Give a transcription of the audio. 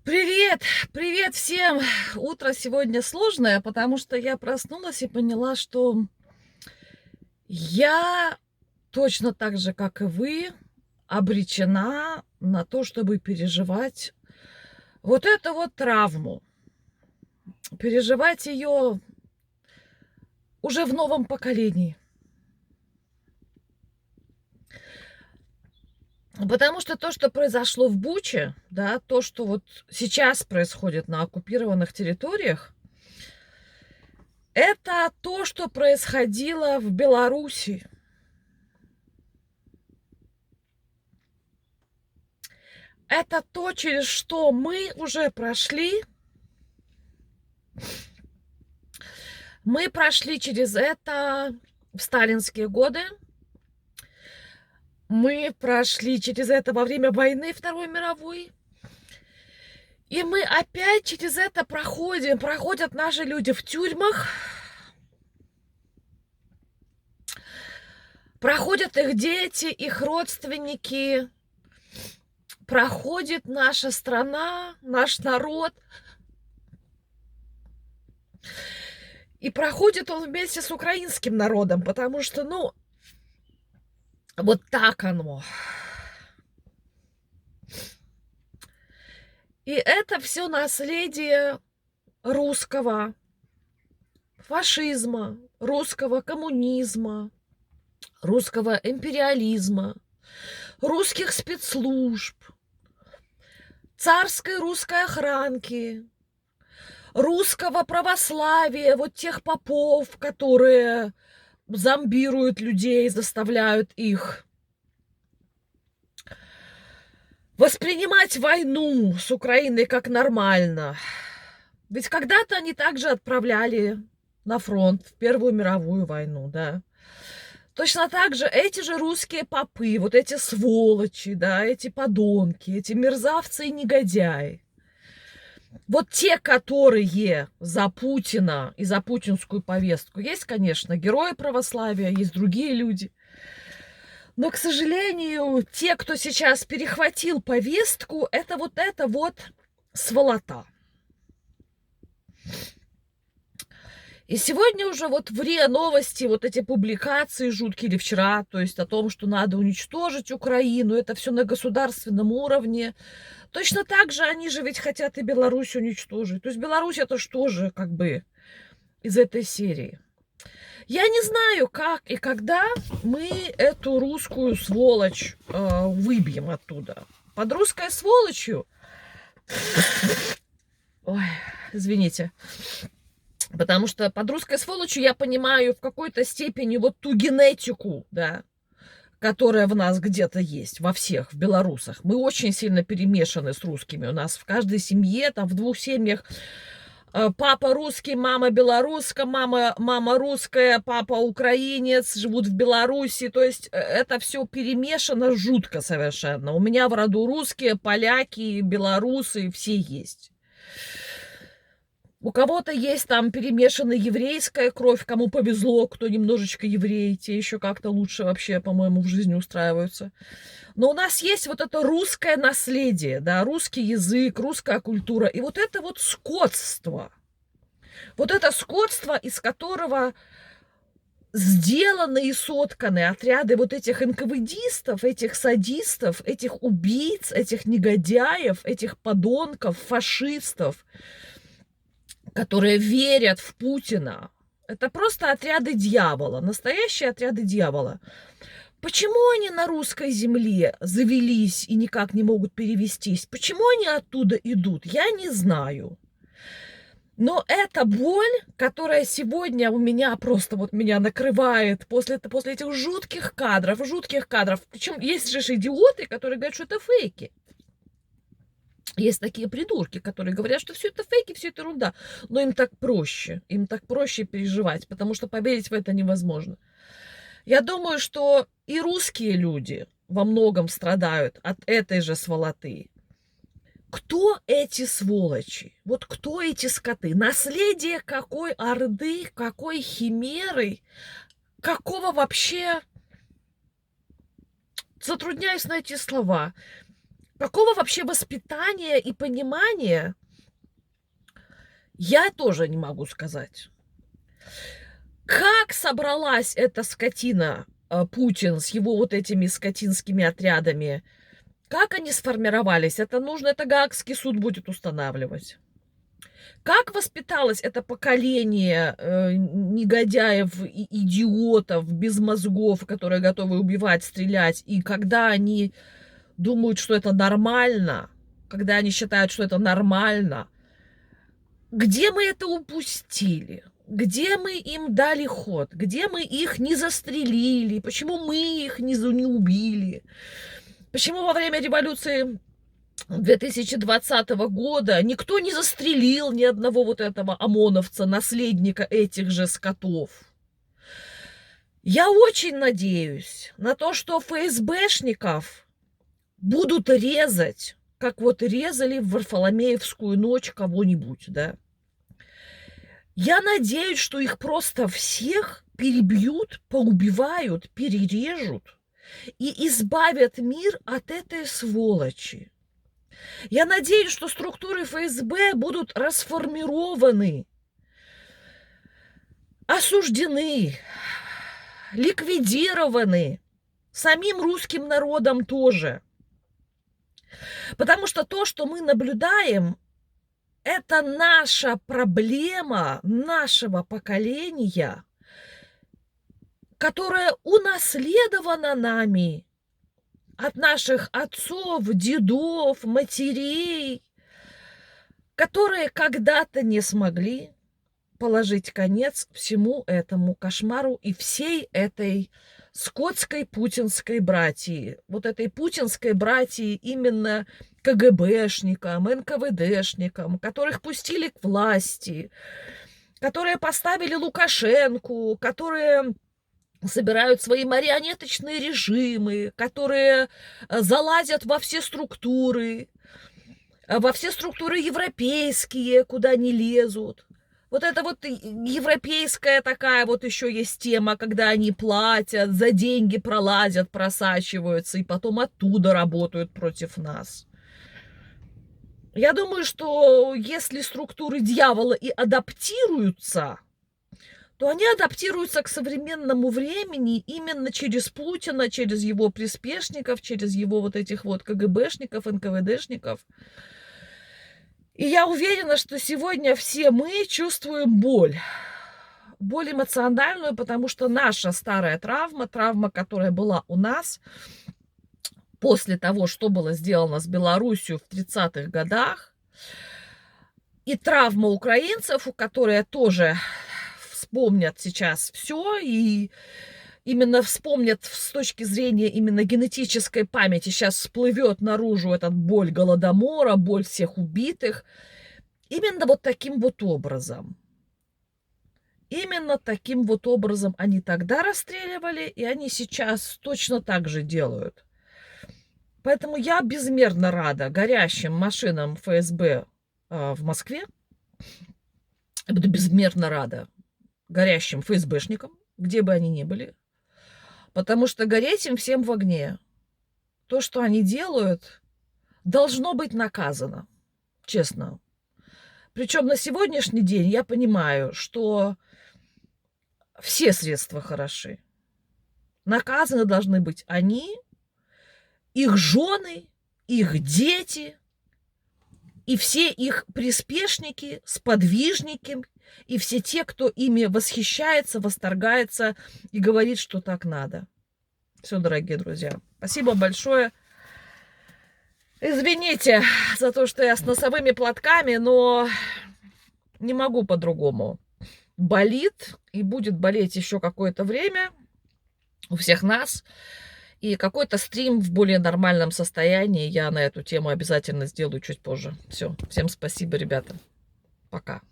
Привет! Привет всем! Утро сегодня сложное, потому что я проснулась и поняла, что я точно так же, как и вы, обречена на то, чтобы переживать вот эту вот травму. Переживать ее уже в новом поколении. Потому что то, что произошло в Буче, да, то, что вот сейчас происходит на оккупированных территориях, это то, что происходило в Беларуси. Это то, через что мы уже прошли. Мы прошли через это в сталинские годы. Мы прошли через это во время войны Второй мировой. И мы опять через это проходим. Проходят наши люди в тюрьмах. Проходят их дети, их родственники. Проходит наша страна, наш народ. И проходит он вместе с украинским народом, потому что, вот так оно. И это все наследие русского фашизма, русского коммунизма, русского империализма, русских спецслужб, царской русской охранки, русского православия, вот тех попов, которые зомбируют людей, заставляют их воспринимать войну с Украиной как нормально. Ведь когда-то они также отправляли на фронт в Первую мировую войну, да. Точно так же эти же русские попы, вот эти сволочи, да, эти подонки, эти мерзавцы и негодяи. Вот те, которые за Путина и за путинскую повестку. Есть, конечно, герои православия, есть другие люди. Но, к сожалению, те, кто сейчас перехватил повестку, это вот сволота. И сегодня уже вот в РИА Новости вот эти публикации жуткие, или вчера, то есть о том, что надо уничтожить Украину, это все на государственном уровне. Точно так же они же ведь хотят и Беларусь уничтожить. То есть Беларусь это что же как бы из этой серии. Я не знаю, как и когда мы эту русскую сволочь выбьем оттуда. Под русской сволочью, ой, извините, потому что под русской сволочью я понимаю в какой-то степени вот ту генетику, да, которая в нас где-то есть, во всех, в белорусах. Мы очень сильно перемешаны с русскими. У нас в каждой семье, там в двух семьях папа русский, мама белоруска, мама русская, папа украинец, живут в Беларуси. То есть это все перемешано жутко совершенно. У меня в роду русские, поляки, белорусы, все есть. У кого-то есть там перемешана еврейская кровь, кому повезло, кто немножечко евреи, те еще как-то лучше вообще, по-моему, в жизни устраиваются. Но у нас есть вот это русское наследие, да, русский язык, русская культура. И вот это вот скотство. Вот это скотство, из которого сделаны и сотканы отряды вот этих НКВДистов, этих садистов, этих убийц, этих негодяев, этих подонков, фашистов, которые верят в Путина. Это просто отряды дьявола, настоящие отряды дьявола. Почему они на русской земле завелись и никак не могут перевестись? Почему они оттуда идут? Я не знаю. Но эта боль, которая сегодня у меня просто вот меня накрывает после этих жутких кадров. Причем есть же идиоты, которые говорят, что это фейки. Есть такие придурки, которые говорят, что все это фейки, все это ерунда. Но им так проще переживать, потому что поверить в это невозможно. Я думаю, что и русские люди во многом страдают от этой же сволоты. Кто эти сволочи? Вот кто эти скоты? Наследие какой орды, какой химеры, какого вообще... Затрудняюсь найти слова. Какого вообще воспитания и понимания, я тоже не могу сказать. Как собралась эта скотина, Путин, с его вот этими скотинскими отрядами? Как они сформировались? Это нужно, это Гаагский суд будет устанавливать. Как воспиталось это поколение негодяев, идиотов, без мозгов, которые готовы убивать, стрелять, и когда они думают, что это нормально, когда они считают, что это нормально, где мы это упустили? Где мы им дали ход? Где мы их не застрелили? Почему мы их не убили? Почему во время революции 2020 года никто не застрелил ни одного вот этого ОМОНовца, наследника этих же скотов? Я очень надеюсь на то, что ФСБшников будут резать, как вот резали в Варфоломеевскую ночь кого-нибудь, да? Я надеюсь, что их просто всех перебьют, поубивают, перережут и избавят мир от этой сволочи. Я надеюсь, что структуры ФСБ будут расформированы, осуждены, ликвидированы самим русским народом тоже. Потому что то, что мы наблюдаем, это наша проблема нашего поколения, которая унаследована нами от наших отцов, дедов, матерей, которые когда-то не смогли положить конец всему этому кошмару и всей этой скотской путинской братьи. Вот этой путинской братьи именно КГБшникам, НКВДшникам, которых пустили к власти, которые поставили Лукашенку, которые собирают свои марионеточные режимы, которые залазят во все структуры европейские, куда не лезут. Вот это вот европейская такая вот еще есть тема, когда они платят, за деньги пролазят, просачиваются, и потом оттуда работают против нас. Я думаю, что если структуры дьявола и адаптируются, то они адаптируются к современному времени именно через Путина, через его приспешников, через его вот этих вот КГБшников, НКВДшников. И я уверена, что сегодня все мы чувствуем боль. Боль эмоциональную, потому что наша старая травма, которая была у нас после того, что было сделано с Белоруссией в 30-х годах, и травма украинцев, которые тоже вспомнят сейчас все, и именно вспомнят с точки зрения именно генетической памяти. Сейчас всплывет наружу эта боль Голодомора, боль всех убитых. Именно вот таким вот образом. Именно таким вот образом они тогда расстреливали, и они сейчас точно так же делают. Поэтому я безмерно рада горящим машинам ФСБ в Москве. Я буду безмерно рада горящим ФСБшникам, где бы они ни были. Потому что гореть им всем в огне. То, что они делают, должно быть наказано. Честно. Причем на сегодняшний день я понимаю, что все средства хороши. Наказаны должны быть они, их жены, их дети и все их приспешники, сподвижники, и все те, кто ими восхищается, восторгается и говорит, что так надо. Все, дорогие друзья. Спасибо большое. Извините за то, что я с носовыми платками, но не могу по-другому. Болит и будет болеть еще какое-то время у всех нас. И какой-то стрим в более нормальном состоянии я на эту тему обязательно сделаю чуть позже. Все. Всем спасибо, ребята. Пока.